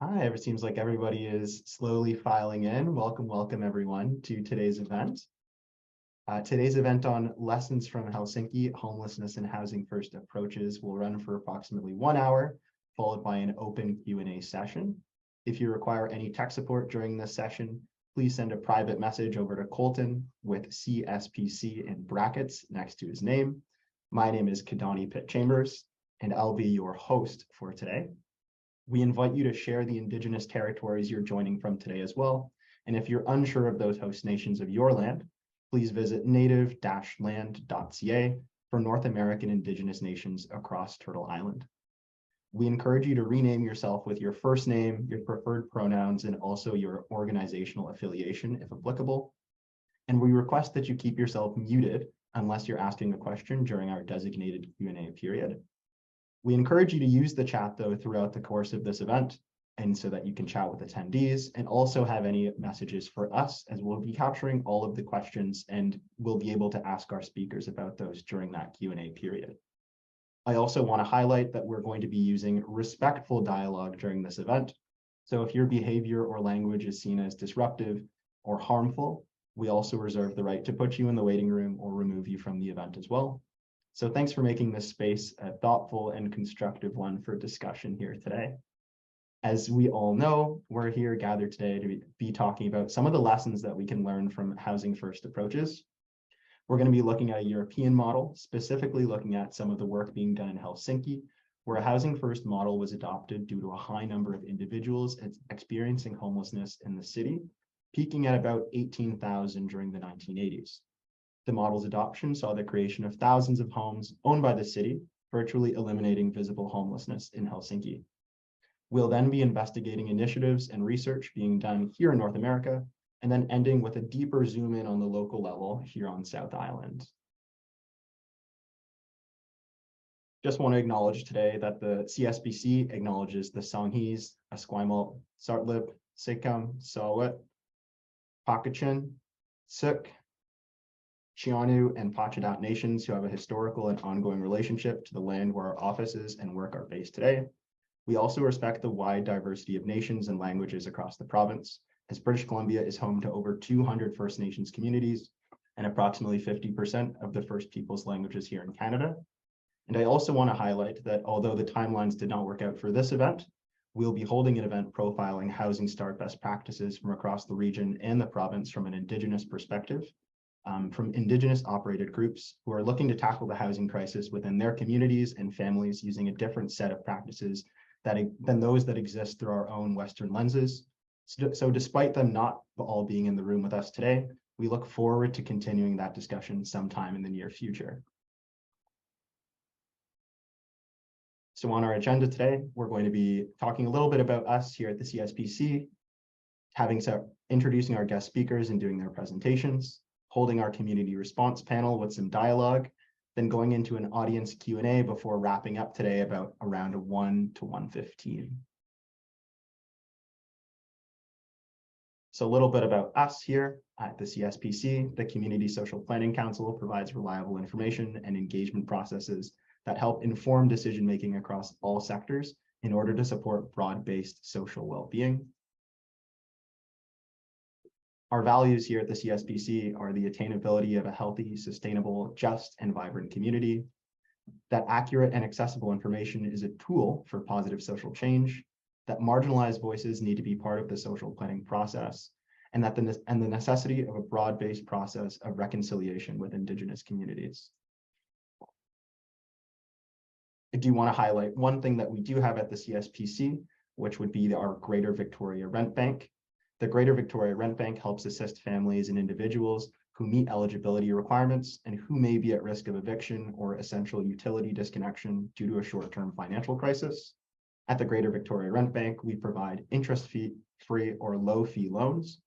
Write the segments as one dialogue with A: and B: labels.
A: Hi, it seems like everybody is slowly filing in. Welcome everyone to today's event. Today's event on lessons from Helsinki, homelessness and housing first approaches will run for approximately 1 hour, followed by an open Q&A session. If you require any tech support during this session, please send a private message over to Colton with CSPC in brackets next to his name. My name is Kadani Pitt Chambers, and I'll be your host for today. We invite you to share the Indigenous territories you're joining from today as well. And if you're unsure of those host nations of your land, please visit native-land.ca for North American Indigenous nations across Turtle Island. We encourage you to rename yourself with your first name, your preferred pronouns, and also your organizational affiliation if applicable. And we request that you keep yourself muted unless you're asking a question during our designated Q&A period. We encourage you to use the chat, though, throughout the course of this event, and so that you can chat with attendees and also have any messages for us, as we'll be capturing all of the questions and we'll be able to ask our speakers about those during that Q&A period. I also want to highlight that we're going to be using respectful dialogue during this event. So if your behavior or language is seen as disruptive or harmful, we also reserve the right to put you in the waiting room or remove you from the event as well. So thanks for making this space a thoughtful and constructive one for discussion here today. As we all know, we're here gathered today to be talking about some of the lessons that we can learn from housing first approaches. We're going to be looking at a European model, specifically looking at some of the work being done in Helsinki, where a housing first model was adopted due to a high number of individuals experiencing homelessness in the city, peaking at about 18,000 during the 1980s. The model's adoption saw the creation of thousands of homes owned by the city, virtually eliminating visible homelessness in Helsinki. We'll then be investigating initiatives and research being done here in North America, and then ending with a deeper zoom in on the local level here on South Island. Just want to acknowledge today that the CSPC acknowledges the Songhees, Esquimalt, Tsartlip, Tseycum, Tsawout, Pauquachin, Scia'new and Pacheedaht Nations who have a historical and ongoing relationship to the land where our offices and work are based today. We also respect the wide diversity of nations and languages across the province, as British Columbia is home to over 200 First Nations communities and approximately 50% of the First Peoples languages here in Canada. And I also want to highlight that although the timelines did not work out for this event, we'll be holding an event profiling housing start best practices from across the region and the province from an Indigenous perspective, from Indigenous operated groups who are looking to tackle the housing crisis within their communities and families using a different set of practices than those that exist through our own Western lenses. So despite them not all being in the room with us today, we look forward to continuing that discussion sometime in the near future. So on our agenda today, we're going to be talking a little bit about us here at the CSPC, introducing our guest speakers and doing their presentations, holding our community response panel with some dialogue, then going into an audience Q&A before wrapping up today about around 1 to 1:15. So a little bit about us here at the CSPC. The Community Social Planning Council provides reliable information and engagement processes that help inform decision-making across all sectors in order to support broad-based social well-being. Our values here at the CSPC are the attainability of a healthy, sustainable, just, and vibrant community, that accurate and accessible information is a tool for positive social change, that marginalized voices need to be part of the social planning process, and the necessity of a broad-based process of reconciliation with Indigenous communities. I do want to highlight one thing that we do have at the CSPC, which would be our Greater Victoria Rent Bank. The Greater Victoria Rent Bank helps assist families and individuals who meet eligibility requirements and who may be at risk of eviction or essential utility disconnection due to a short-term financial crisis. At the Greater Victoria Rent Bank, we provide interest-free or low-fee loans,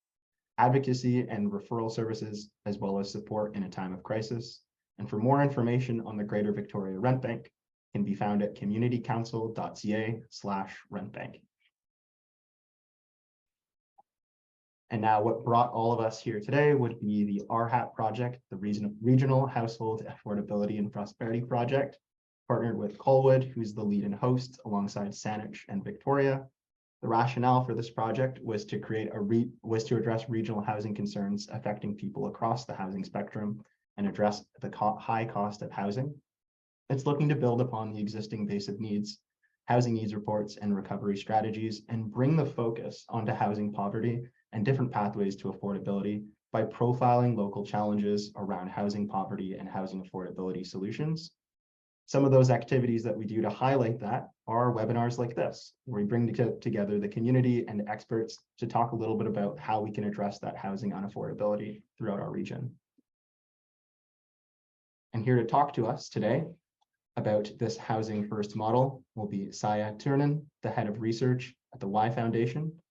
A: advocacy and referral services, as well as support in a time of crisis. And for more information on the Greater Victoria Rent Bank, can be found at communitycouncil.ca/rentbank. And now what brought all of us here today would be the RHAP project, the Regional Household Affordability and Prosperity Project, partnered with Colwood, who's the lead and host alongside Saanich and Victoria. The rationale for this project was to address regional housing concerns affecting people across the housing spectrum and address the high cost of housing. It's looking to build upon the existing basic needs, housing needs reports, and recovery strategies, and bring the focus onto housing poverty and different pathways to affordability by profiling local challenges around housing poverty and housing affordability solutions. Some of those activities that we do to highlight that are webinars like this, where we bring together the community and experts to talk a little bit about how we can address that housing unaffordability throughout our region. And here to talk to us today about this housing first model will be Saija Turunen, the head of research at the WSIၤE Foundation,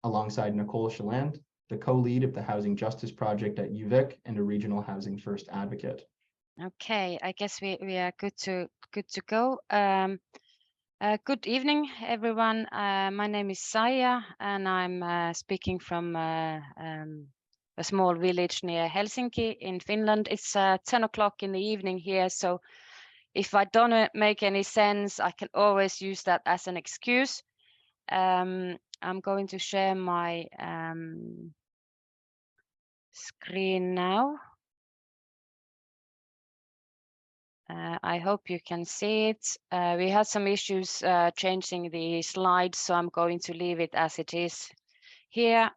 A: alongside Nicole Chaland, the co-lead of the Housing Justice Project at JOZHEEÄP and a regional housing first advocate.
B: Okay, I guess we are good to go. Good evening, everyone. My name is Saija, and I'm speaking from a small village near Helsinki in Finland. It's 10 o'clock in the evening here, so if I don't make any sense, I can always use that as an excuse. I'm going to share my screen now. I hope you can see it. We had some issues changing the slides, so I'm going to leave it as it is here.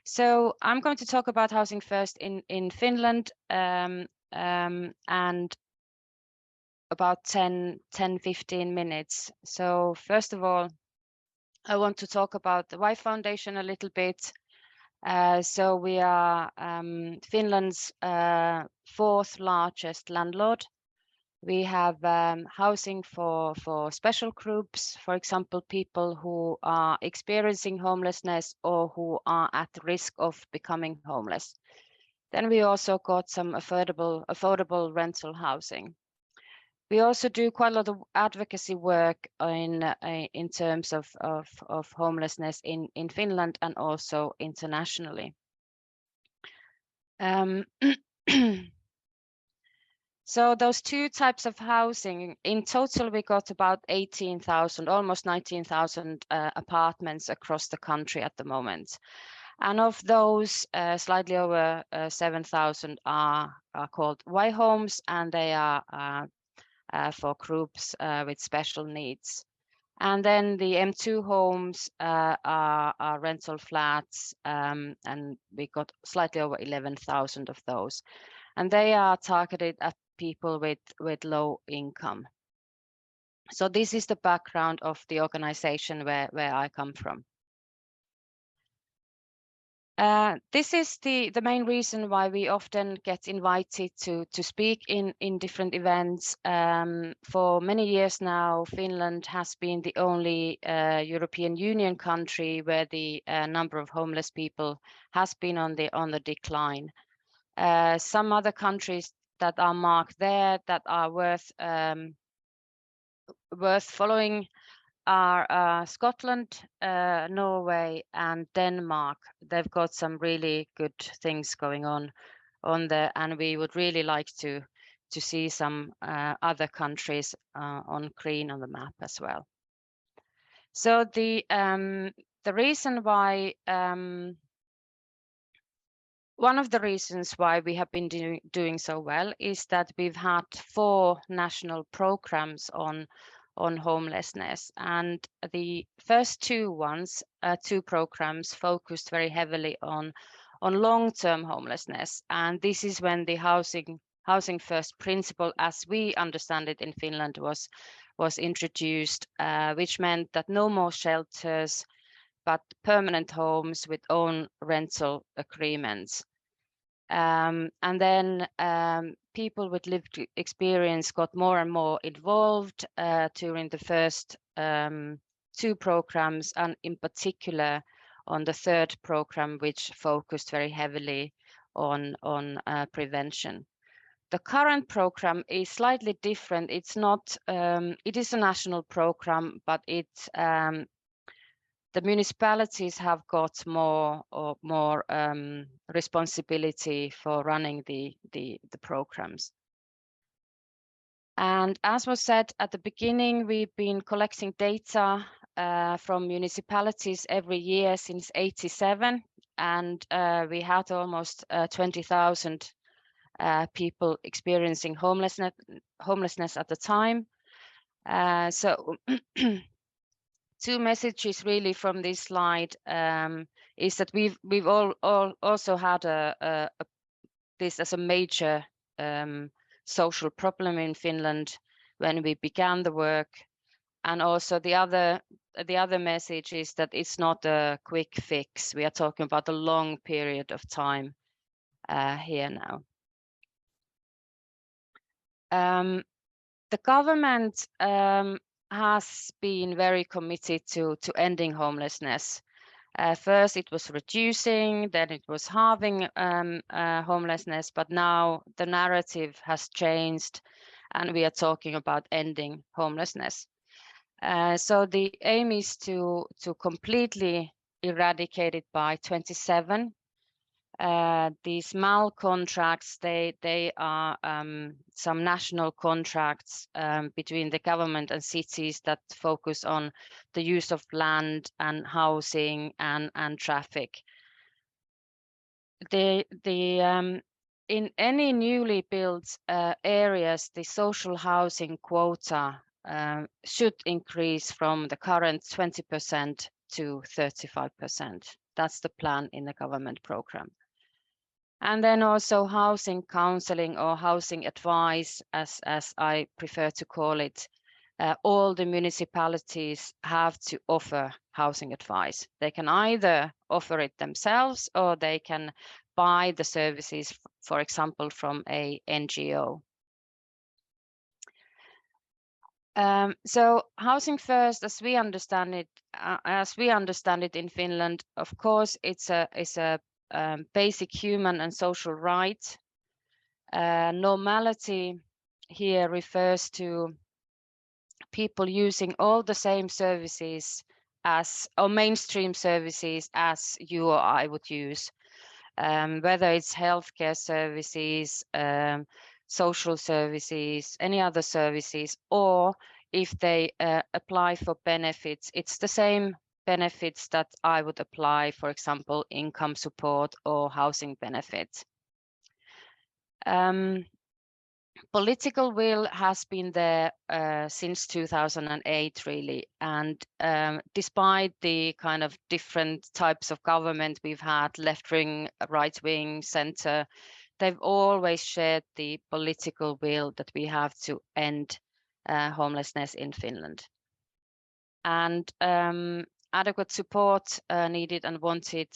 B: So I'm going to talk about housing first in Finland and about 10-15 minutes. So first of all, I want to talk about the WSIၤE Foundation a little bit. So we are Finland's fourth largest landlord. We have housing for special groups, for example, people who are experiencing homelessness or who are at risk of becoming homeless. Then we also got some affordable rental housing. We also do quite a lot of advocacy work in terms of homelessness in Finland and also internationally. So those two types of housing, in total, we got about 18,000, almost 19,000 apartments across the country at the moment. And of those, slightly over 7,000 are called WSIၤE homes, and they are for groups with special needs. And then the M2 homes are rental flats, and we got slightly over 11,000 of those. And they are targeted at people with low income. So this is the background of the organization where I come from. This is the main reason why we often get invited to speak in different events. For many years now, Finland has been the only European Union country where the number of homeless people has been on the decline. Some other countries that are marked there that are worth following are Scotland, Norway, and Denmark. They've got some really good things going on there, and we would really like to see some other countries on green on the map as well. So the reason why one of the reasons why we have been doing so well is that we've had 4 national programs on homelessness, and the first 2 programs focused very heavily on long-term homelessness, and this is when the housing first principle, as we understand it in Finland, was introduced, which meant that no more shelters but permanent homes with own rental agreements. And then people with lived experience got more and more involved during the first 2 programs, and in particular on the 3rd program, which focused very heavily on prevention. The current program is slightly different. It's not. It is a national program, but it's the municipalities have got more responsibility for running the programs. And as was said at the beginning, we've been collecting data from municipalities every year since '87, and we had almost 20,000 people experiencing homelessness at the time. So two messages really from this slide is that we've also had this as a major social problem in Finland when we began the work, and also the other message is that it's not a quick fix. We are talking about a long period of time here now. The government has been very committed to ending homelessness. First it was reducing, then it was halving homelessness, but now the narrative has changed and we are talking about ending homelessness. So the aim is to completely eradicate it by 27. These MAL contracts, they are some national contracts between the government and cities that focus on the use of land and housing and traffic. In any newly built areas, the social housing quota should increase from the current 20% to 35%. That's the plan in the government program. And then also housing counseling or housing advice, as I prefer to call it. All the municipalities have to offer housing advice. They can either offer it themselves or they can buy the services, for example, from a NGO. So housing first, as we understand it in Finland, of course, it's a basic human and social right. Normality here refers to people using all the same services or mainstream services as you or I would use, whether it's healthcare services, social services, any other services, or if they apply for benefits, it's the same benefits that I would apply, for example, income support or housing benefits. Political will has been there since 2008, really, and despite the kind of different types of government we've had, left-wing, right-wing, centre, they've always shared the political will that we have to end homelessness in Finland. And adequate support needed and wanted,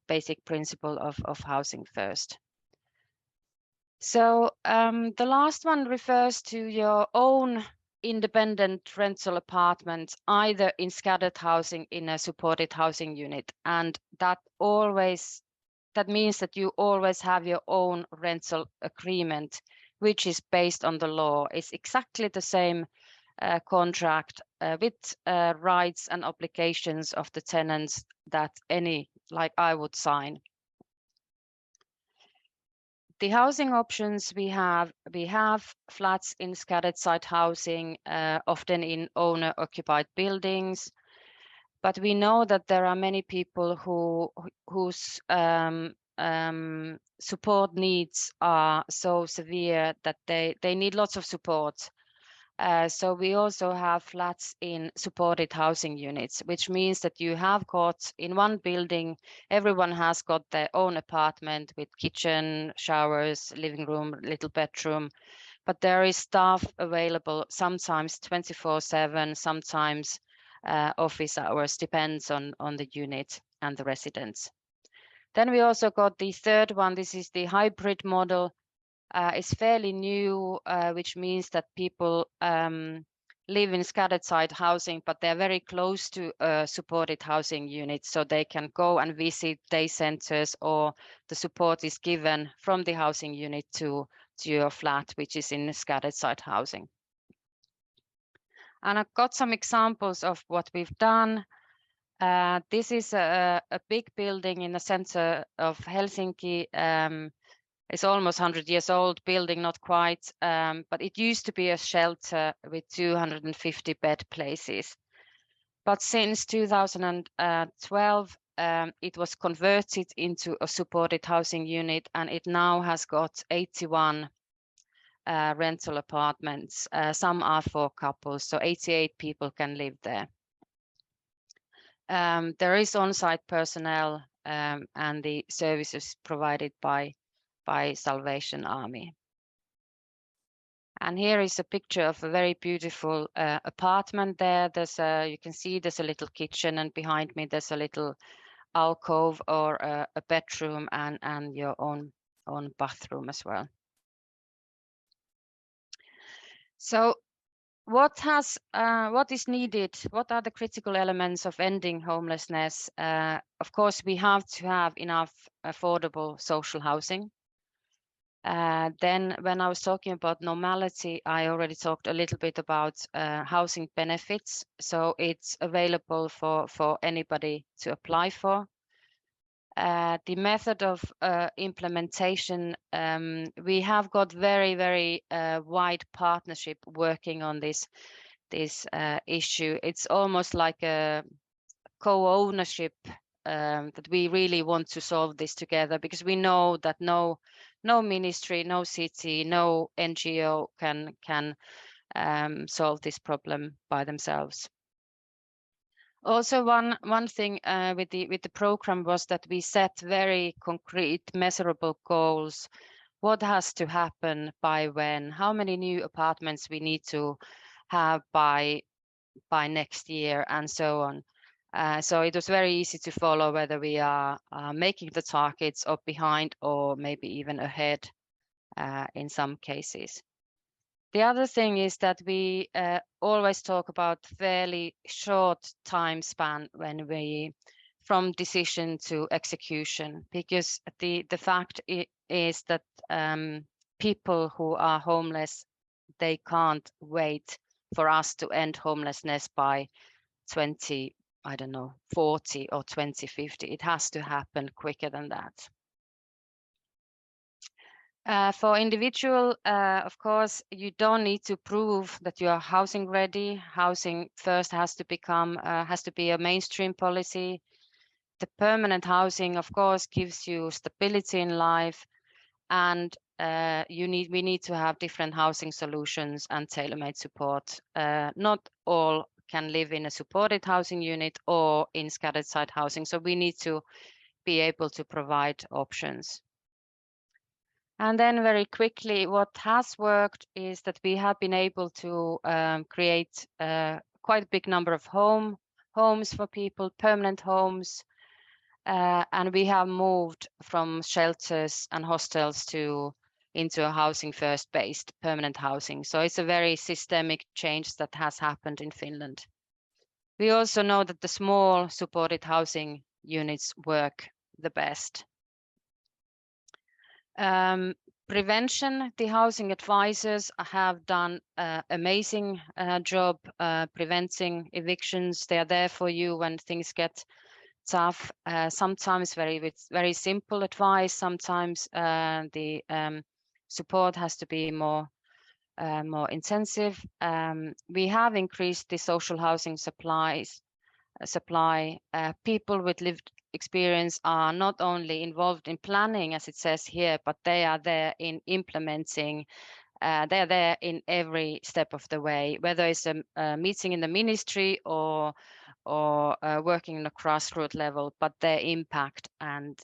B: basic principle of housing first. So the last one refers to your own independent rental apartment, either in scattered housing in a supported housing unit. And that means that you always have your own rental agreement, which is based on the law. It's exactly the same contract with rights and obligations of the tenants that like I would sign. The housing options we have flats in scattered site housing, often in owner-occupied buildings, but we know that there are many people whose support needs are so severe that they need lots of support. So we also have flats in supported housing units, which means that you have got in one building, everyone has got their own apartment with kitchen, showers, living room, little bedroom, but there is staff available sometimes 24/7, sometimes office hours, depends on the unit and the residents. Then we also got the third one, this is the hybrid model. It's fairly new, which means that people live in scattered site housing, but they're very close to supported housing units, so they can go and visit day centers, or the support is given from the housing unit to your flat, which is in scattered site housing. And I've got some examples of what we've done. This is a big building in the center of Helsinki. It's almost 100 years old building, not quite, but it used to be a shelter with 250 bed places. But since 2012, it was converted into a supported housing unit, and it now has got 81 rental apartments. Some are for couples, so 88 people can live there. There is on-site personnel, and the services provided by Salvation Army. And here is a picture of a very beautiful apartment there. You can see there's a little kitchen, and behind me there's a little alcove or a bedroom and your own bathroom as well. So what is needed? What are the critical elements of ending homelessness? Of course, we have to have enough affordable social housing. Then when I was talking about normality, I already talked a little bit about housing benefits. So it's available for anybody to apply for. The method of implementation, we have got very wide partnership working on this issue. It's almost like a co-ownership, that we really want to solve this together, because we know that no ministry, no city, no NGO can solve this problem by themselves. Also, one thing with the program was that we set very concrete, measurable goals. What has to happen by when? How many new apartments we need to have by next year, and so on. So it was very easy to follow whether we are making the targets or behind, or maybe even ahead in some cases. The other thing is that we always talk about fairly short time span when we from decision to execution, because the fact is that people who are homeless, they can't wait for us to end homelessness by 2040 or 2050. It has to happen quicker than that. For individual, of course, you don't need to prove that you are housing ready. Housing first has to be a mainstream policy. The permanent housing, of course, gives you stability in life, and we need to have different housing solutions and tailor-made support. Not all can live in a supported housing unit or in scattered site housing, so we need to be able to provide options. And then very quickly, what has worked is that we have been able to create quite a big number of homes for people, permanent homes, and we have moved from shelters and hostels into a housing first based permanent housing. So it's a very systemic change that has happened in Finland. We also know that the small supported housing units work the best. Prevention, the housing advisors have done an amazing job preventing evictions. They are there for you when things get tough. Sometimes with very simple advice. Sometimes the support has to be more intensive. We have increased the social housing supply. People with lived experience are not only involved in planning, as it says here, but they are there in implementing. They are there in every step of the way, whether it's a meeting in the ministry or working on a grassroots level, but their impact and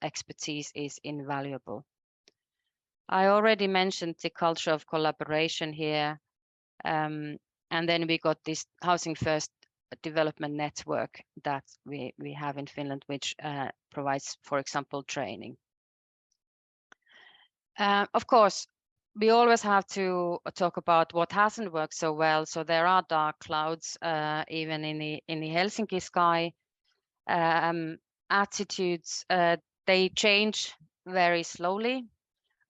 B: expertise is invaluable. I already mentioned the culture of collaboration here, and then we got this Housing First development network that we have in Finland, which provides, for example, training. Of course, we always have to talk about what hasn't worked so well. So there are dark clouds even in the Helsinki sky. Attitudes, they change very slowly,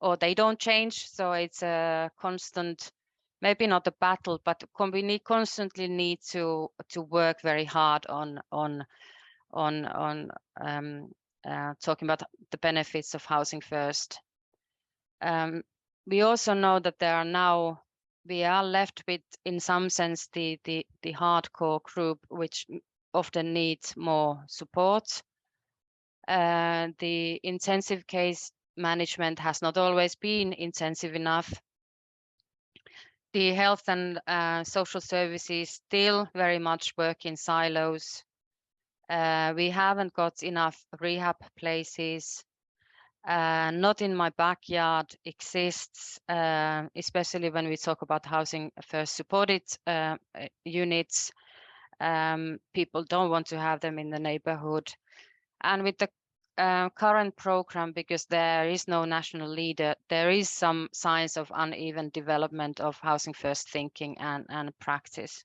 B: or they don't change. So it's a constant, maybe not a battle, but we constantly need to work very hard on talking about the benefits of housing first. We also know that there are now we are left with, in some sense, the hardcore group, which often needs more support. The intensive case management has not always been intensive enough. The health and social services still very much work in silos. We haven't got enough rehab places. Not in my backyard exists, especially when we talk about housing first supported units. People don't want to have them in the neighborhood. And with the current program, because there is no national leader, there is some signs of uneven development of housing first thinking and practice.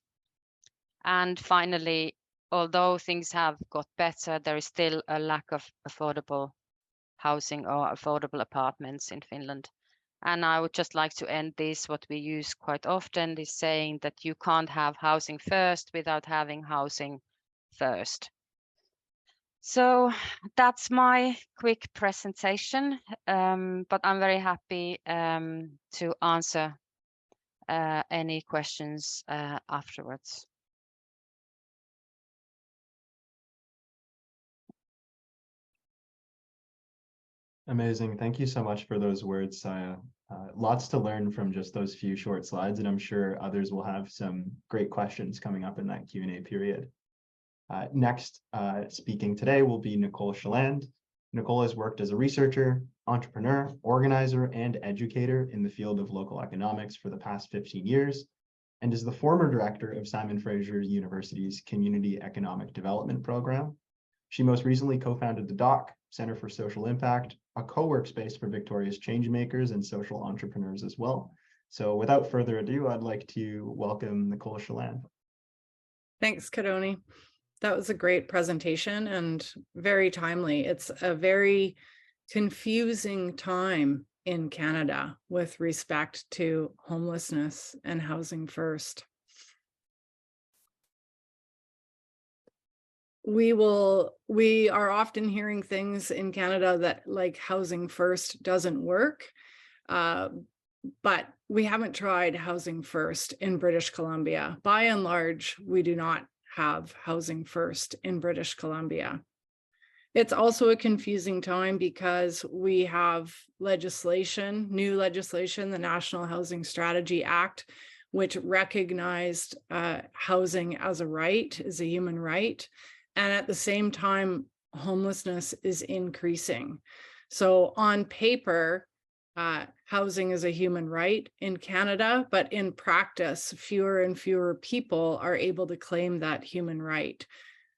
B: And finally, although things have got better, there is still a lack of affordable housing or affordable apartments in Finland. And I would just like to end this, what we use quite often is saying that you can't have housing first without having housing first. So that's my quick presentation, but I'm very happy to answer any questions afterwards.
A: Amazing. Thank you so much for those words, Saija. Lots to learn from just those few short slides, and I'm sure others will have some great questions coming up in that Q&A period. Next, speaking today will be Nicole Chaland. Nicole has worked as a researcher, entrepreneur, organizer, and educator in the field of local economics for the past 15 years, and is the former director of Simon Fraser University's Community Economic Development Program. She most recently co-founded the DOC, Center for Social Impact, a co-work space for Victoria's changemakers and social entrepreneurs as well. So without further ado, I'd like to welcome Nicole Chaland.
C: Thanks, Kadoni. That was a great presentation and very timely. It's a very confusing time in Canada with respect to homelessness and housing first. We are often hearing things in Canada that like housing first doesn't work, but we haven't tried housing first in British Columbia. By and large, we do not have housing first in British Columbia. It's also a confusing time because we have legislation, new legislation, the National Housing Strategy Act, which recognized housing as a right, as a human right. And at the same time, homelessness is increasing. So on paper, housing is a human right in Canada, but in practice, fewer and fewer people are able to claim that human right.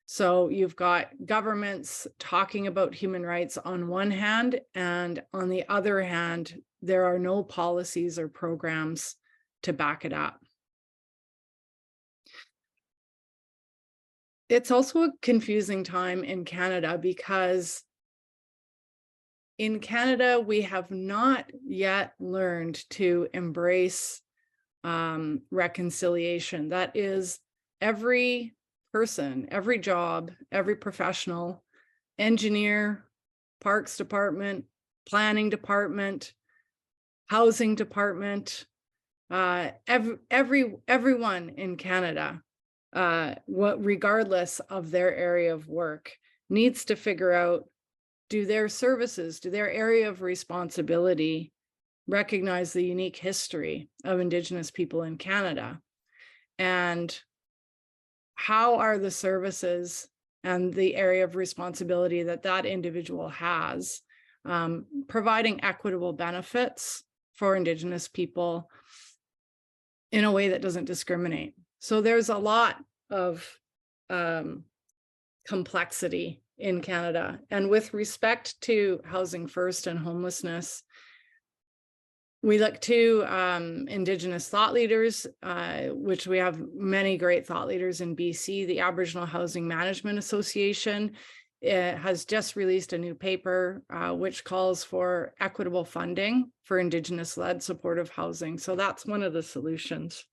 C: So you've got governments talking about human rights on one hand, and on the other hand, there are no policies or programs to back it up. It's also a confusing time in Canada because in Canada, we have not yet learned to embrace reconciliation. That is, every person, every job, every professional, engineer, parks department, planning department, housing department, everyone in Canada, regardless of their area of work, needs to figure out, do their services, do their area of responsibility recognize the unique history of Indigenous people in Canada? And how are the services and the area of responsibility that that individual has providing equitable benefits for Indigenous people in a way that doesn't discriminate? So there's a lot of complexity in Canada. And with respect to housing first and homelessness, we look to Indigenous thought leaders, which we have many great thought leaders in BC. The Aboriginal Housing Management Association has just released a new paper which calls for equitable funding for Indigenous-led supportive housing. So that's one of the solutions.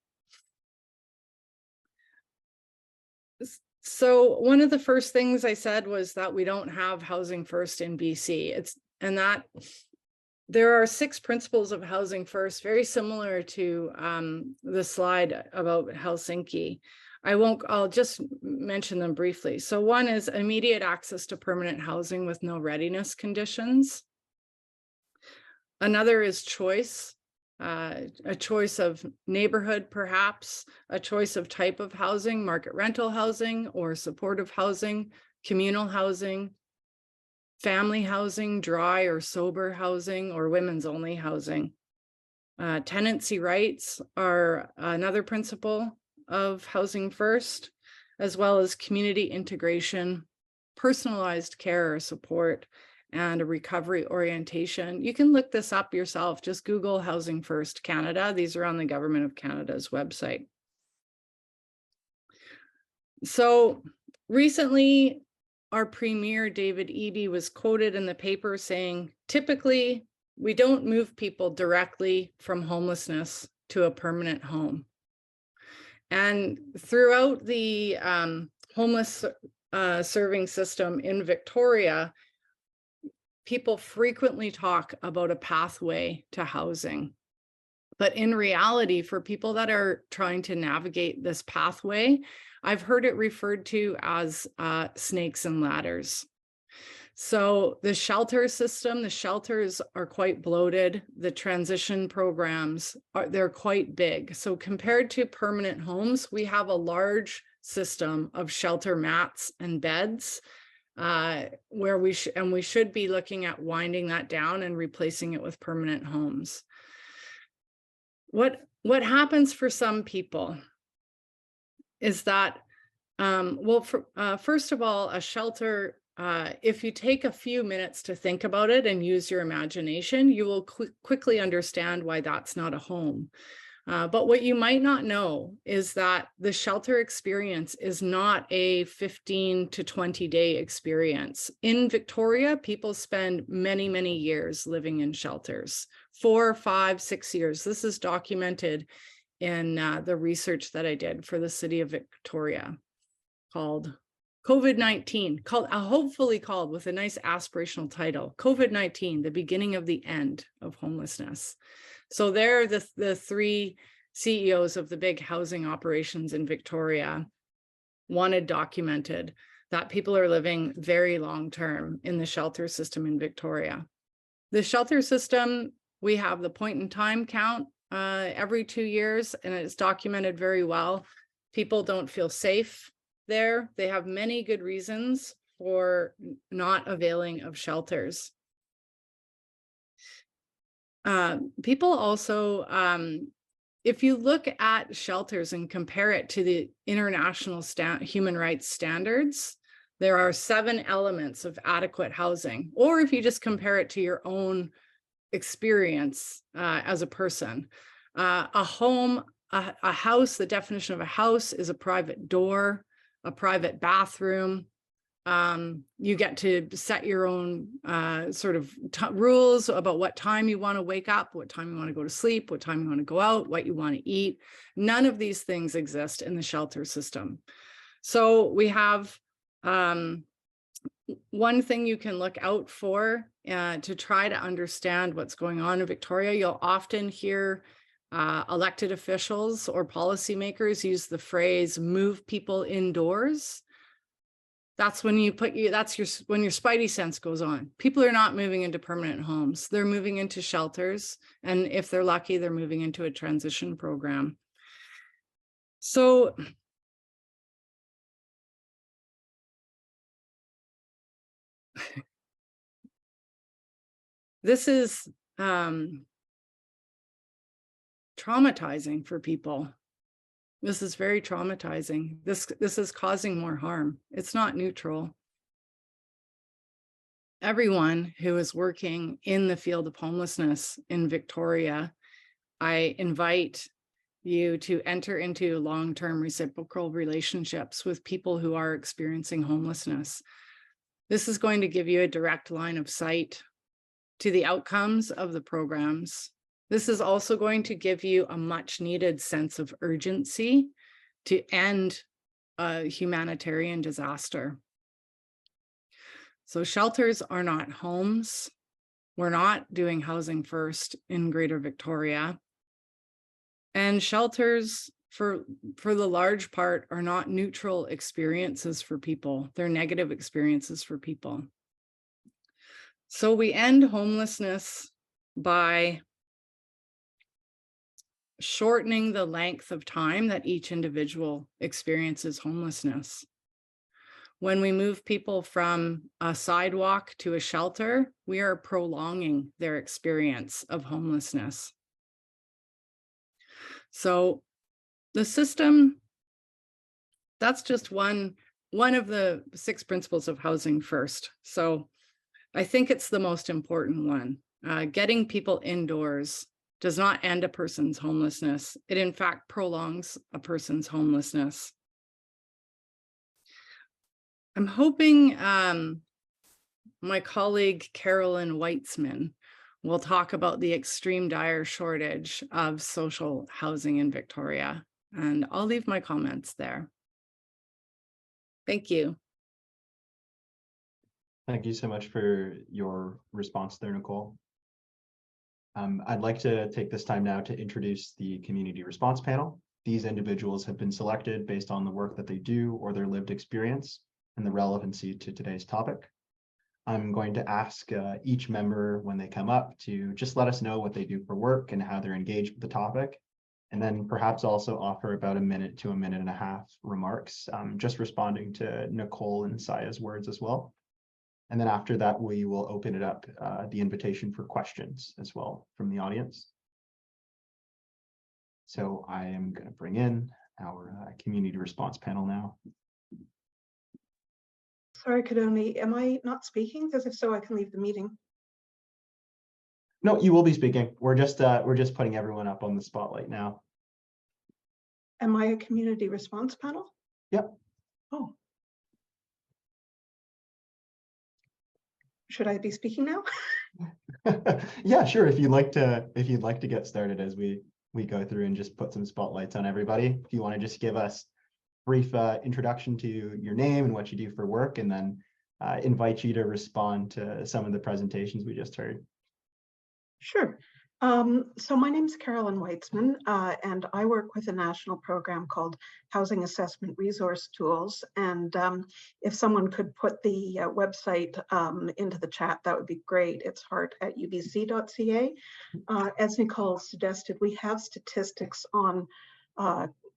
C: So one of the first things I said was that we don't have housing first in BC. And that there are 6 principles of housing first, very similar to the slide about Helsinki. I'll just mention them briefly. So one is immediate access to permanent housing with no readiness conditions. Another is choice, a choice of neighborhood, perhaps, a choice of type of housing, market rental housing or supportive housing, communal housing, family housing, dry or sober housing, or women's only housing. Tenancy rights are another principle of housing first, as well as community integration, personalized care or support, and a recovery orientation. You can look this up yourself. Just Google Housing First Canada. These are on the Government of Canada's website. So recently, our Premier, David Eby, was quoted in the paper saying, typically, we don't move people directly from homelessness to a permanent home. And throughout the homeless serving system in Victoria, people frequently talk about a pathway to housing. But in reality, for people that are trying to navigate this pathway, I've heard it referred to as snakes and ladders. So the shelter system, the shelters are quite bloated. The transition programs, they're quite big. So compared to permanent homes, we have a large system of shelter mats and beds where we should be looking at winding that down and replacing it with permanent homes. What happens for some people is that, first of all, a shelter, if you take a few minutes to think about it and use your imagination, you will quickly understand why that's not a home. But what you might not know is that the shelter experience is not a 15 to 20 day experience. In Victoria, people spend many, many years living in shelters, 4, 5, 6 years. This is documented in the research that I did for the city of Victoria called COVID-19, hopefully called with a nice aspirational title, COVID-19, the beginning of the end of homelessness. So they're the 3 CEOs of the big housing operations in Victoria wanted documented that people are living very long-term in the shelter system in Victoria. The shelter system, we have the point in time count every 2 years, and it's documented very well. People don't feel safe there. They have many good reasons for not availing of shelters. People also, if you look at shelters and compare it to the international human rights standards, there are 7 elements of adequate housing. Or if you just compare it to your own experience as a person, a home, a house, the definition of a house is a private door, a private bathroom. You get to set your own sort of rules about what time you want to wake up, what time you want to go to sleep, what time you want to go out, what you want to eat. None of these things exist in the shelter system. So we have one thing you can look out for to try to understand what's going on in Victoria. You'll often hear elected officials or policymakers use the phrase "move people indoors." That's when you when your spidey sense goes on. People are not moving into permanent homes. They're moving into shelters. And if they're lucky, they're moving into a transition program. So this is traumatizing for people. This is very traumatizing. This is causing more harm. It's not neutral. Everyone who is working in the field of homelessness in Victoria, I invite you to enter into long-term reciprocal relationships with people who are experiencing homelessness. This is going to give you a direct line of sight to the outcomes of the programs. This is also going to give you a much needed sense of urgency to end a humanitarian disaster. So shelters are not homes. We're not doing housing first in Greater Victoria. And shelters, for the large part, are not neutral experiences for people. They're negative experiences for people. So we end homelessness by shortening the length of time that each individual experiences homelessness. When we move people from a sidewalk to a shelter, we are prolonging their experience of homelessness. So the system, that's just one of the 6 principles of housing first. So I think it's the most important one. Getting people indoors does not end a person's homelessness. It in fact prolongs a person's homelessness. I'm hoping my colleague Carolyn Weitzman will talk about the extreme dire shortage of social housing in Victoria, and I'll leave my comments there. Thank you.
A: Thank you so much for your response there, Nicole. I'd like to take this time now to introduce the community response panel. These individuals have been selected based on the work that they do or their lived experience and the relevancy to today's topic. I'm going to ask each member when they come up to just let us know what they do for work and how they're engaged with the topic, and then perhaps also offer about 1 minute to 1.5 minute remarks, just responding to Nicole and Saija's words as well. And then after that, we will open it up, the invitation for questions as well from the audience. So I am going to bring in our community response panel now.
D: Sorry, Kadoni, am I not speaking? Because if so, I can leave the meeting.
A: No, you will be speaking. We're just putting everyone up on the spotlight now.
D: Am I a community response panel?
A: Yep.
D: Oh. Should I be speaking now?
A: Yeah, sure. If you'd like to get started as we go through and just put some spotlights on everybody. If you want to just give us a brief introduction to your name and what you do for work, and then invite you to respond to some of the presentations we just heard.
D: Sure. So my name is Carolyn Weitzman, and I work with a national program called Housing Assessment Resource Tools. And if someone could put the website into the chat, that would be great. It's heart@ubc.ca. As Nicole suggested, we have statistics on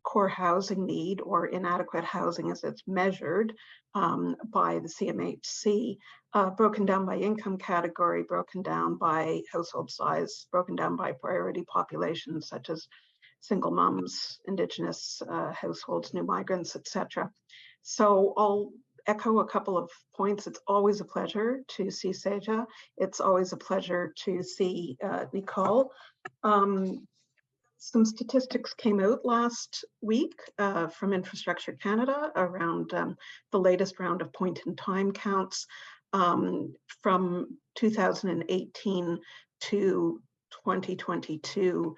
D: core housing need, or inadequate housing as it's measured by the CMHC, broken down by income category, broken down by household size, broken down by priority populations such as single moms, Indigenous households, new migrants, etc. So I'll echo a couple of points. It's always a pleasure to see Saija. It's always a pleasure to see Nicole. Some statistics came out last week from Infrastructure Canada around the latest round of point-in-time counts from 2018 to 2022.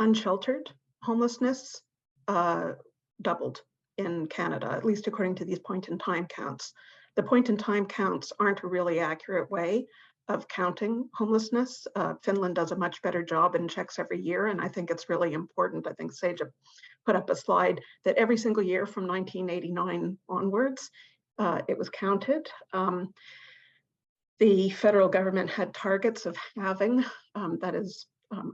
D: Unsheltered homelessness doubled in Canada, at least according to these point-in-time counts. The point-in-time counts aren't a really accurate way of counting homelessness. Finland does a much better job and checks every year, and I think it's really important. I think Saija put up a slide that every single year from 1989 onwards, it was counted. The federal government had targets of having, that is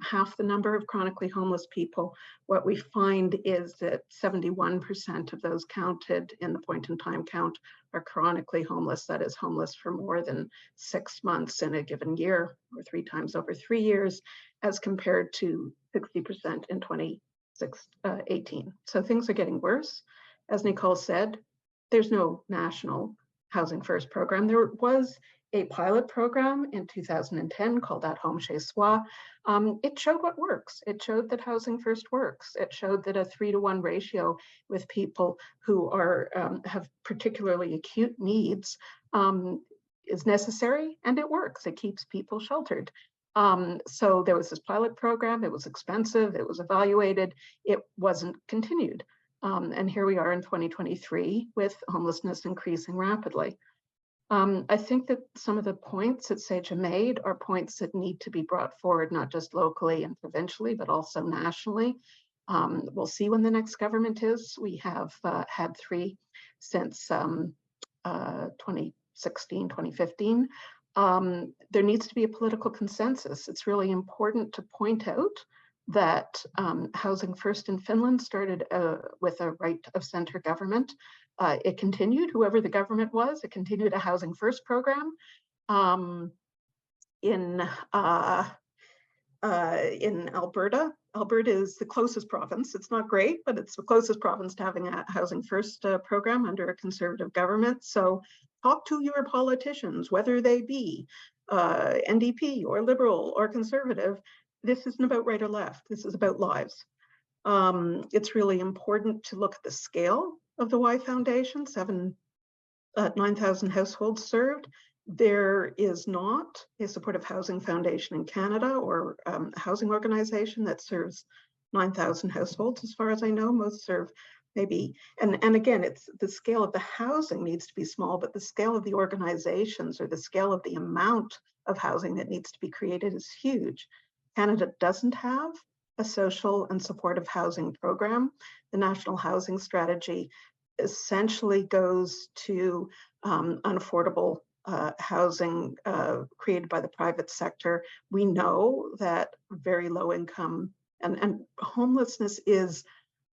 D: half the number of chronically homeless people. What we find is that 71% of those counted in the point-in-time count are chronically homeless, that is homeless for more than 6 months in a given year, or 3 times over 3 years, as compared to 60% in 2018. So things are getting worse. As Nicole said, there's no national Housing First program. There was a pilot program in 2010 called At Home Chez Soi. It showed what works. It showed that Housing First works. It showed that a 3-to-1 ratio with people who are have particularly acute needs is necessary, and it works. It keeps people sheltered. So there was this pilot program. It was expensive. It was evaluated. It wasn't continued. And here we are in 2023 with homelessness increasing rapidly. I think that some of the points that Saija made are points that need to be brought forward, not just locally and provincially, but also nationally. We'll see when the next government is. We have had 3 since 2016, 2015. There needs to be a political consensus. It's really important to point out that Housing First in Finland started with a right of center government. It continued, whoever the government was, it continued a Housing First program. In Alberta, Alberta is the closest province. It's not great, but it's the closest province to having a Housing First program under a conservative government. So talk to your politicians, whether they be NDP or Liberal or Conservative. This isn't about right or left. This is about lives. It's really important to look at the scale of the Y Foundation, 9,000 households served. There is not a supportive housing foundation in Canada or a housing organization that serves 9,000 households, as far as I know. Most serve maybe, and again, it's the scale of the housing needs to be small, but the scale of the organizations or the scale of the amount of housing that needs to be created is huge. Canada doesn't have a social and supportive housing program. The National Housing Strategy essentially goes to unaffordable housing created by the private sector. We know that very low income and homelessness is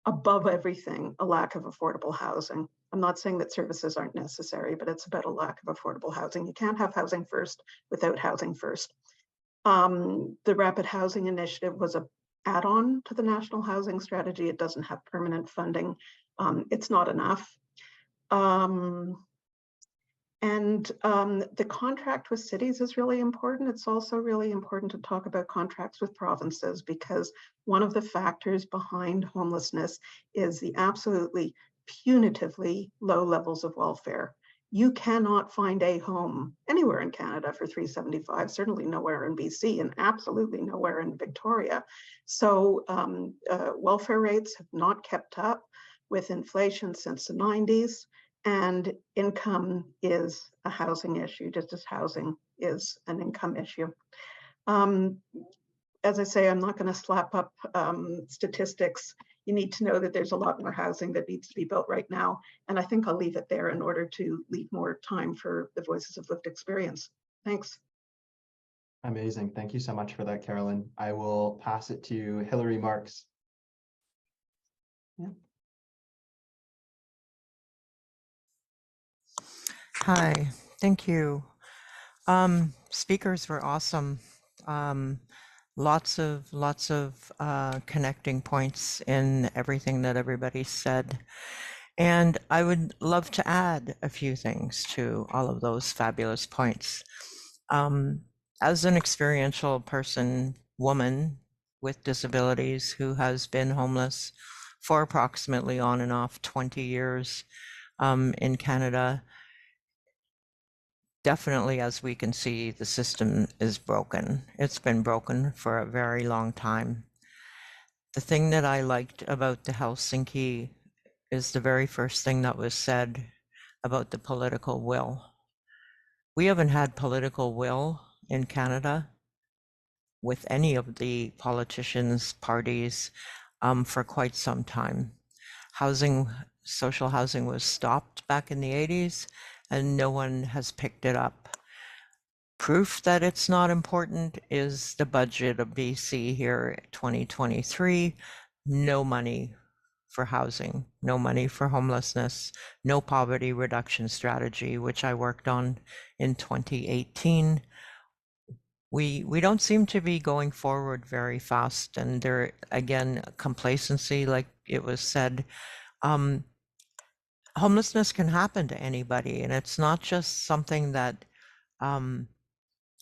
D: above everything a lack of affordable housing. I'm not saying that services aren't necessary, but it's about a lack of affordable housing. You can't have Housing First without Housing First. The Rapid Housing Initiative was an add-on to the National Housing Strategy. It doesn't have permanent funding. It's not enough. The contract with cities is really important. It's also really important to talk about contracts with provinces, because one of the factors behind homelessness is the absolutely punitively low levels of welfare. You cannot find a home anywhere in Canada for $375, certainly nowhere in BC, and absolutely nowhere in Victoria. So welfare rates have not kept up with inflation since the 90s. And income is a housing issue, just as housing is an income issue. As I say, I'm not going to slap up statistics. You need to know that there's a lot more housing that needs to be built right now. And I think I'll leave it there in order to leave more time for the voices of lived experience. Thanks.
A: Amazing. Thank you so much for that, Carolyn. I will pass it to Hilary Marks. Yeah.
E: Hi, thank you. Speakers were awesome. Lots of connecting points in everything that everybody said. And I would love to add a few things to all of those fabulous points. As an experiential person, woman with disabilities who has been homeless for approximately on and off 20 years in Canada, definitely, as we can see, the system is broken. It's been broken for a very long time. The thing that I liked about the Helsinki is the very first thing that was said about the political will. We haven't had political will in Canada with any of the politicians' parties for quite some time. Social housing was stopped back in the 80s, and no one has picked it up. Proof that it's not important is the budget of BC here, 2023, no money for housing, no money for homelessness, no poverty reduction strategy, which I worked on in 2018. We don't seem to be going forward very fast, and there, again, complacency, like it was said. Homelessness can happen to anybody, and it's not just something that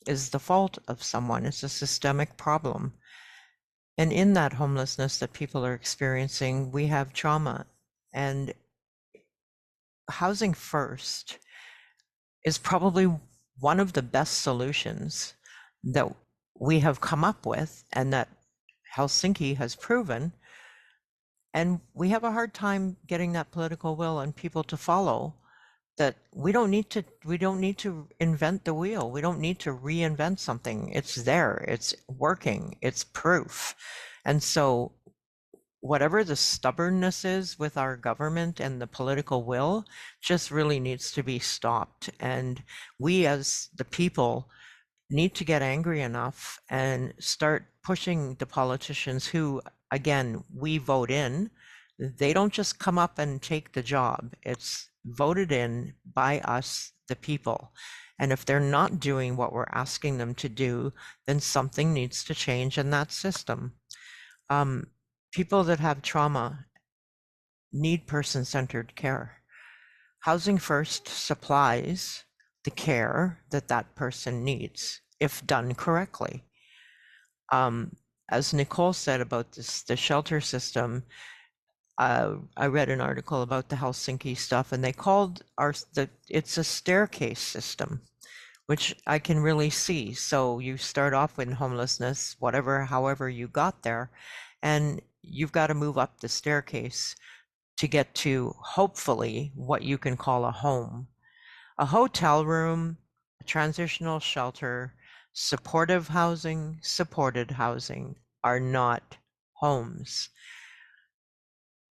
E: is the fault of someone. It's a systemic problem. And in that homelessness that people are experiencing, we have trauma. And Housing First is probably one of the best solutions that we have come up with, and that Helsinki has proven. And we have a hard time getting that political will and people to follow. that we don't need to invent the wheel. We don't need to reinvent something. It's there, it's working, it's proof. And so whatever the stubbornness is with our government and the political will just really needs to be stopped. And we as the people need to get angry enough and start pushing the politicians who, again, we vote in. They don't just come up and take the job. It's voted in by us, the people. And if they're not doing what we're asking them to do, then something needs to change in that system. People that have trauma need person-centered care. Housing First supplies the care that that person needs, if done correctly. As Nicole said about the shelter system, I read an article about the Helsinki stuff, and they called it's a staircase system, which I can really see. So you start off with homelessness, however you got there, and you've got to move up the staircase to get to hopefully what you can call a home. A hotel room, a transitional shelter, supportive housing, supported housing are not homes.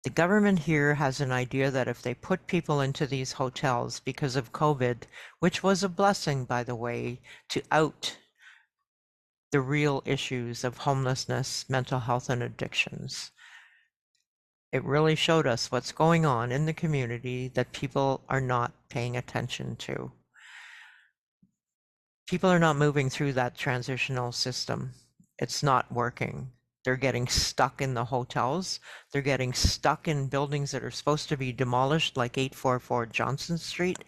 E: The government here has an idea that if they put people into these hotels because of COVID, which was a blessing, by the way, to out the real issues of homelessness, mental health, and addictions. It really showed us what's going on in the community that people are not paying attention to. People are not moving through that transitional system. It's not working. They're getting stuck in the hotels. They're getting stuck in buildings that are supposed to be demolished, like 844 Johnson Street.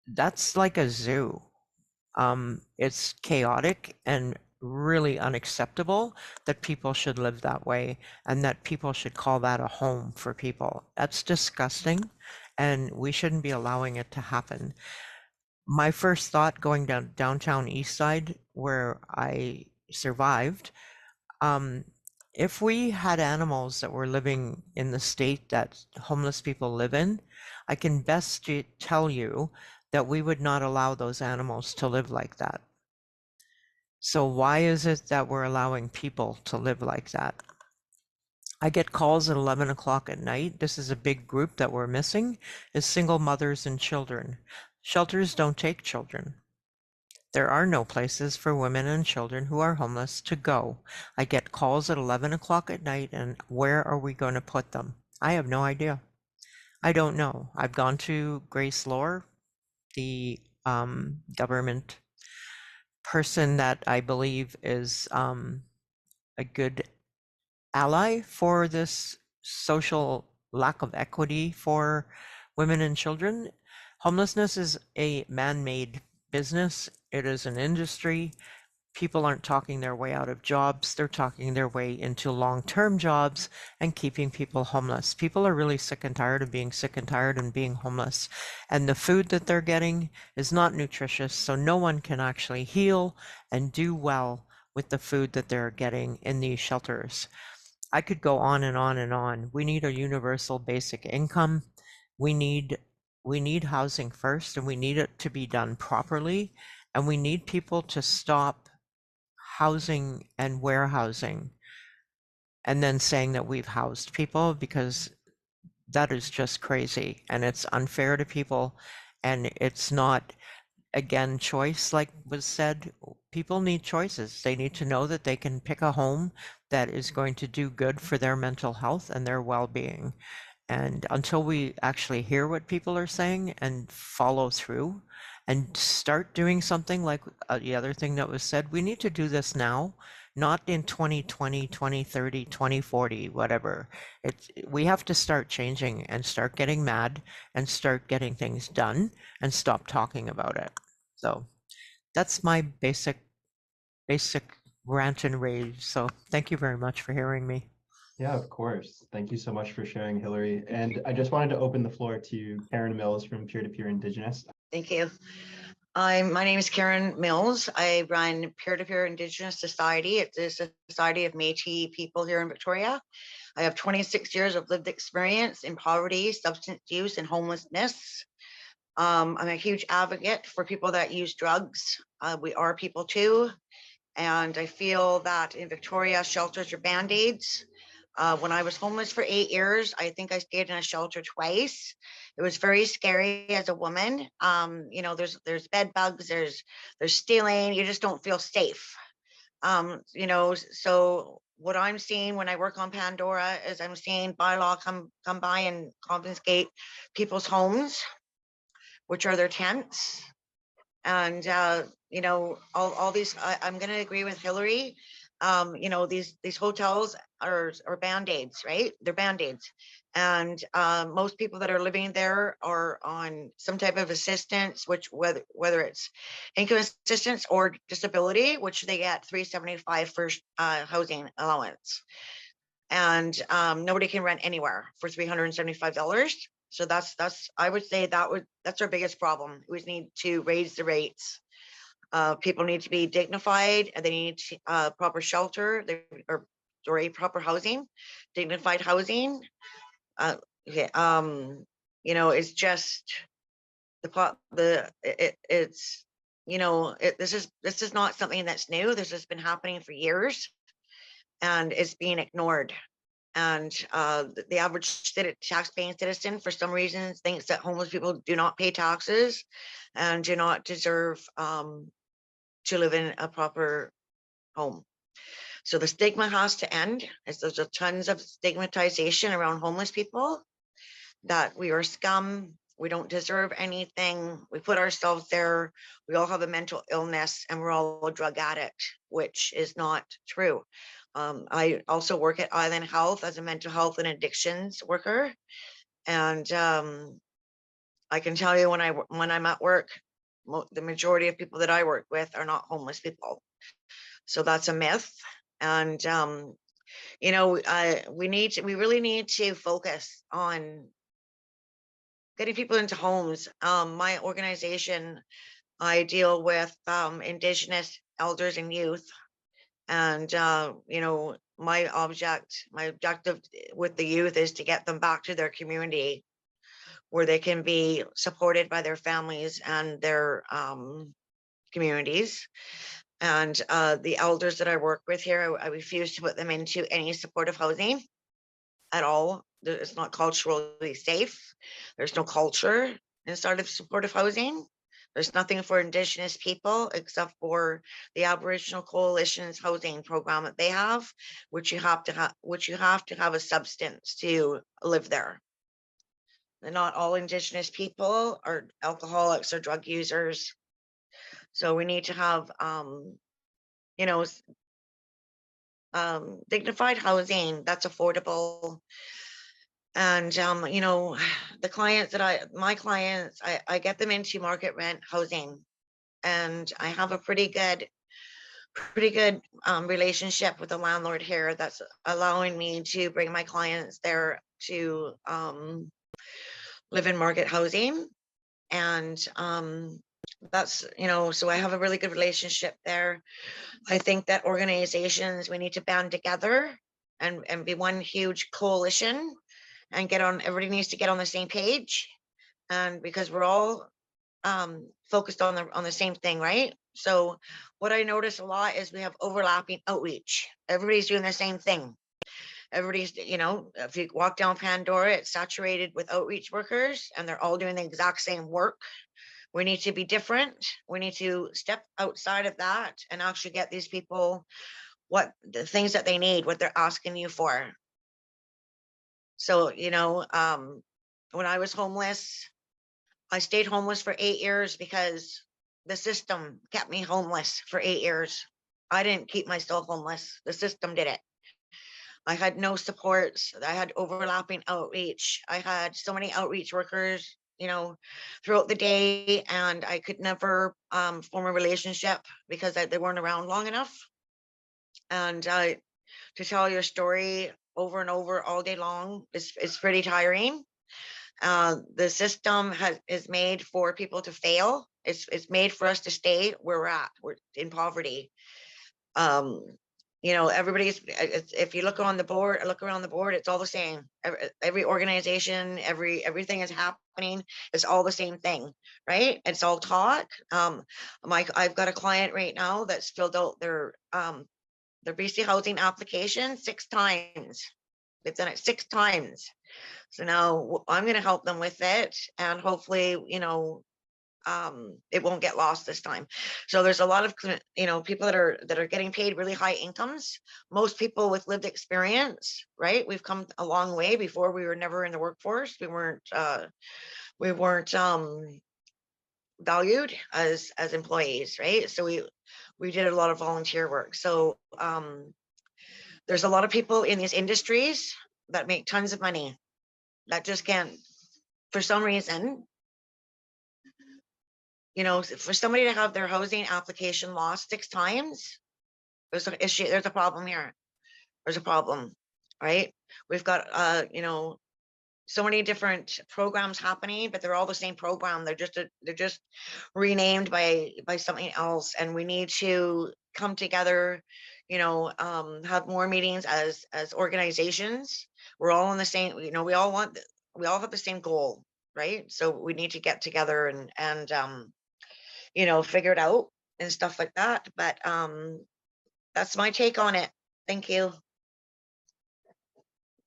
E: That's like a zoo. It's chaotic and really unacceptable that people should live that way and that people should call that a home for people. That's disgusting, and we shouldn't be allowing it to happen. My first thought going downtown East Side, where I survived, if we had animals that were living in the state that homeless people live in, I can best tell you that we would not allow those animals to live like that. So why is it that we're allowing people to live like that? I get calls at 11 o'clock at night. This is a big group that we're missing, is single mothers and children. Shelters don't take children. There are no places for women and children who are homeless to go. I get calls at 11 o'clock at night, and where are we going to put them? I have no idea. I don't know. I've gone to Grace Lohr, the government person that I believe is a good ally for this social lack of equity for women and children. Homelessness is a man-made business. It is an industry. People aren't talking their way out of jobs. They're talking their way into long-term jobs and keeping people homeless. People are really sick and tired of being sick and tired and being homeless. And the food that they're getting is not nutritious, so no one can actually heal and do well with the food that they're getting in these shelters. I could go on and on and on. We need a universal basic income. We need housing first, and we need it to be done properly. And we need people to stop housing and warehousing and then saying that we've housed people, because that is just crazy and it's unfair to people. And it's not, again, choice, like was said. People need choices. They need to know that they can pick a home that is going to do good for their mental health and their well-being. And until we actually hear what people are saying and follow through and start doing something like the other thing that was said, we need to do this now, not in 2020, 2030, 2040, whatever. We have to start changing and start getting mad and start getting things done and stop talking about it. So that's my basic rant and rage. So thank you very much for hearing me.
A: Yeah, of course. Thank you so much for sharing, Hillary. And I just wanted to open the floor to Karen Mills from Peer-to-Peer Indigenous.
F: Thank you. My name is Karen Mills. I run Peer-to-Peer Indigenous Society. It's a society of Métis people here in Victoria. I have 26 years of lived experience in poverty, substance use, and homelessness. I'm a huge advocate for people that use drugs. We are people too. And I feel that in Victoria, shelters are band-aids. When I was homeless for 8 years, I think I stayed in a shelter twice. It was very scary as a woman. You know, there's bed bugs, there's stealing, you just don't feel safe. You know, so what I'm seeing when I work on Pandora is I'm seeing bylaw come by and confiscate people's homes, which are their tents. And you know, all these, I'm going to agree with Hillary. You know, these hotels are band-aids, right? They're band-aids. And most people that are living there are on some type of assistance, which whether it's income assistance or disability, which they get $375 for housing allowance. And nobody can rent anywhere for $375. So that's I would say that's our biggest problem. We need to raise the rates. People need to be dignified, and they need proper shelter, or proper housing, dignified housing. Okay, you know, it's just it's you know, this is not something that's new. This has been happening for years, and it's being ignored. And the average tax-paying citizen, for some reason, thinks that homeless people do not pay taxes and do not deserve to live in a proper home. So the stigma has to end, as there's a tons of stigmatization around homeless people, that we are scum, we don't deserve anything, we put ourselves there, we all have a mental illness, and we're all a drug addict, which is not true. I also work at Island Health as a mental health and addictions worker. And I can tell you when I'm at work, the majority of people that I work with are not homeless people. So that's a myth. And, you know, we really need to focus on getting people into homes. My organization, I deal with Indigenous elders and youth. And, you know, my objective with the youth is to get them back to their community where they can be supported by their families and their communities. And the elders that I work with here, I refuse to put them into any supportive housing at all. It's not culturally safe. There's no culture inside of supportive housing. There's nothing for Indigenous people except for the Aboriginal Coalition's housing program that they have, which you have to have a substance to live there. And not all Indigenous people are alcoholics or drug users. So we need to have, you know, dignified housing that's affordable. And, you know, the clients my clients, I get them into market rent housing, and I have a pretty good relationship with the landlord here that's allowing me to bring my clients there to live in market housing. And that's, you know, so I have a really good relationship there. I think that organizations, we need to band together and be one huge coalition and everybody needs to get on the same page. And because we're all focused on the same thing, right? So what I notice a lot is we have overlapping outreach. Everybody's doing the same thing. Everybody's, you know, if you walk down Pandora, it's saturated with outreach workers and they're all doing the exact same work. We need to be different. We need to step outside of that and actually get these people what the things that they need, what they're asking you for. So, you know, when I was homeless, I stayed homeless for 8 years because the system kept me homeless for 8 years. I didn't keep myself homeless. The system did it. I had no supports. I had overlapping outreach. I had so many outreach workers, you know, throughout the day, and I could never form a relationship because they weren't around long enough. And to tell your story over and over all day long is pretty tiring. The system is made for people to fail. It's made for us to stay where we're at. We're in poverty. You know, if you look around the board, it's all the same. Every organization, everything is happening. It's all the same thing, right? It's all talk. I've got a client right now that's filled out their BC housing application 6 times. They've done it 6 times. So now I'm going to help them with it, and hopefully, you know, it won't get lost this time. So there's a lot of, you know, people that are getting paid really high incomes. Most people with lived experience, right? We've come a long way. Before, we were never in the workforce. We weren't valued as employees, right? So we did a lot of volunteer work. So there's a lot of people in these industries that make tons of money that just can't, for some reason, you know, for somebody to have their housing application lost 6 times, there's an issue. There's a problem here. There's a problem, right? We've got, you know, so many different programs happening, but they're all the same program. They're just renamed by something else, and we need to come together, you know, have more meetings as organizations. We're all on the same, you know, we all have the same goal, right? So we need to get together and you know, figure it out and stuff like that. But that's my take on it. Thank you.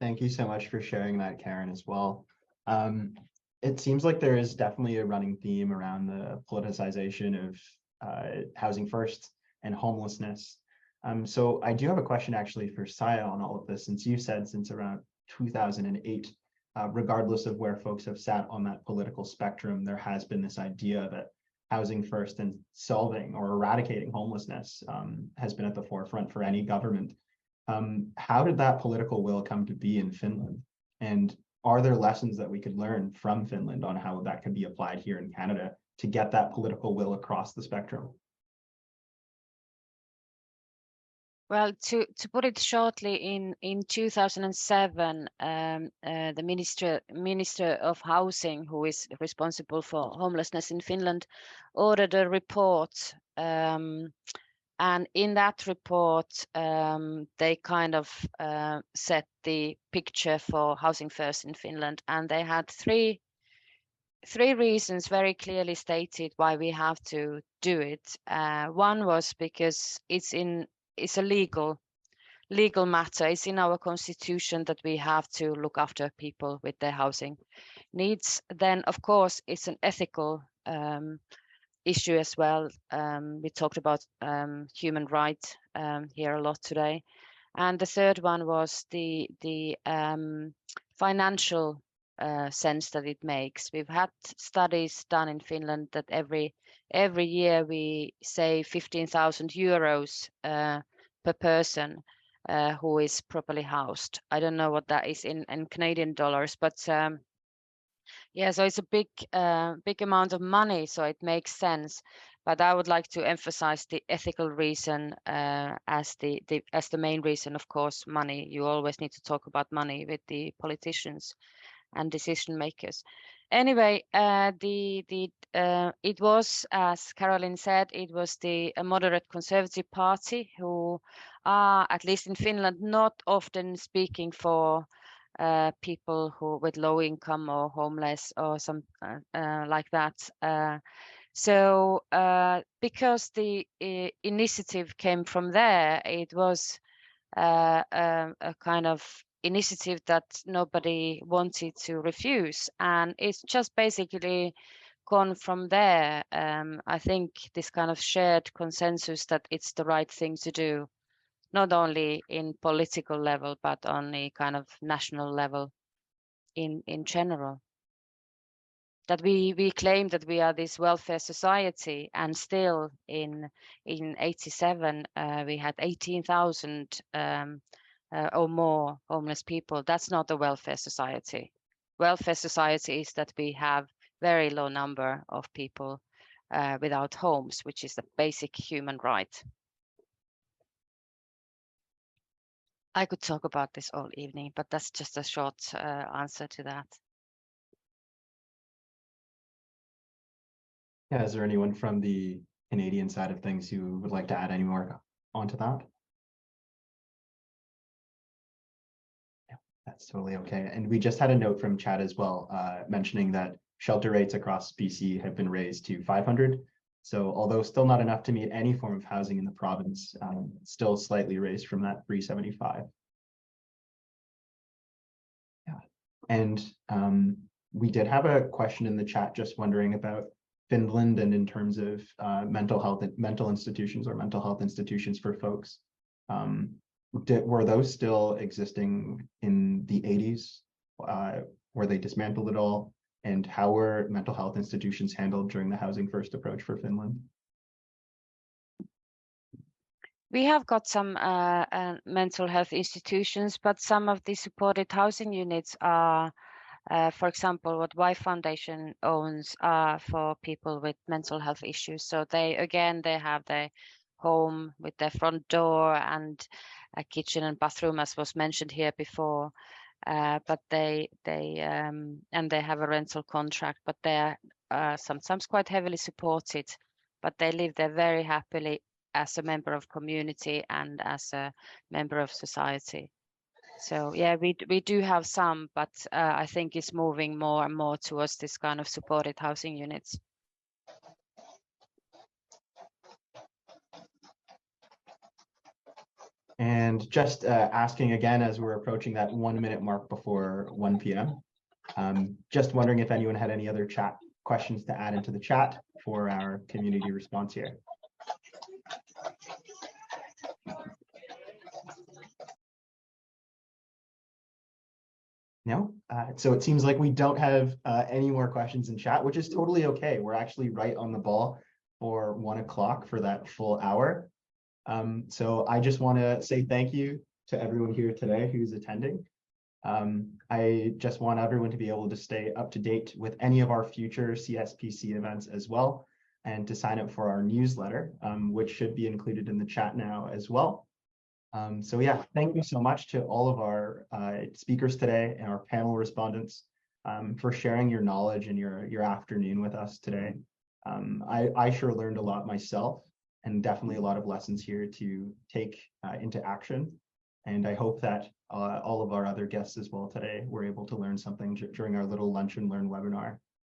A: Thank you so much for sharing that, Karen, as well. It seems like there is definitely a running theme around the politicization of housing first and homelessness. So I do have a question actually for Saija on all of this, since you said since around 2008, regardless of where folks have sat on that political spectrum, there has been this idea that housing first and solving or eradicating homelessness has been at the forefront for any government. How did that political will come to be in Finland? And are there lessons that we could learn from Finland on how that could be applied here in Canada to get that political will across the spectrum?
B: Well, to put it shortly, in 2007, the minister of housing, who is responsible for homelessness in Finland, ordered a report, and in that report, they kind of set the picture for housing first in Finland, and they had three reasons very clearly stated why we have to do it. One was because it's a legal matter. It's in our constitution that we have to look after people with their housing needs. Then, of course, it's an ethical issue as well. We talked about human rights here a lot today. And the third one was the financial sense that it makes. We've had studies done in Finland that every year we save 15,000 euros per person who is properly housed. I don't know what that is in Canadian dollars, but yeah, so it's a big amount of money, so it makes sense. But I would like to emphasize the ethical reason as the main reason. Of course, money. You always need to talk about money with the politicians and decision makers. Anyway, it was, as Caroline said, it was the moderate conservative party who are, at least in Finland, not often speaking for people who with low income or homeless or some like that. So because the initiative came from there, it was a kind of initiative that nobody wanted to refuse, and it's just basically gone from there. I think this kind of shared consensus that it's the right thing to do, not only in political level, but on a kind of national level in general. That we claim that we are this welfare society, and still in 87 we had 18,000 or more homeless people. That's not a welfare society. Welfare society is that we have very low number of people without homes, which is a basic human right. I could talk about this all evening, but that's just a short answer to that.
A: Yeah, is there anyone from the Canadian side of things who would like to add any more onto that? That's totally okay. And we just had a note from Chad as well, mentioning that shelter rates across BC have been raised to 500. So although still not enough to meet any form of housing in the province, still slightly raised from that 375. Yeah, and we did have a question in the chat just wondering about Finland and in terms of mental institutions or mental health institutions for folks. Were those still existing in the 80s? Were they dismantled at all? And how were mental health institutions handled during the Housing First approach for Finland?
B: We have got some mental health institutions, but some of the supported housing units are, for example, what WSIၤE Foundation owns are for people with mental health issues. So they have their home with their front door and a kitchen and bathroom, as was mentioned here before. But they have a rental contract, but they are sometimes quite heavily supported, but they live there very happily as a member of community and as a member of society. So yeah, we do have some, but I think it's moving more and more towards this kind of supported housing units.
A: And just asking again, as we're approaching that 1 minute mark before 1 p.m., just wondering if anyone had any other chat questions to add into the chat for our community response here. No, so it seems like we don't have any more questions in chat, which is totally okay. We're actually right on the ball for 1 o'clock for that full hour. So I just want to say thank you to everyone here today who's attending. I just want everyone to be able to stay up to date with any of our future CSPC events as well, and to sign up for our newsletter, which should be included in the chat now as well. So yeah, thank you so much to all of our speakers today and our panel respondents for sharing your knowledge and your afternoon with us today. I sure learned a lot myself, and definitely a lot of lessons here to take into action. And I hope that all of our other guests as well today were able to learn something during our little Lunch and Learn webinar.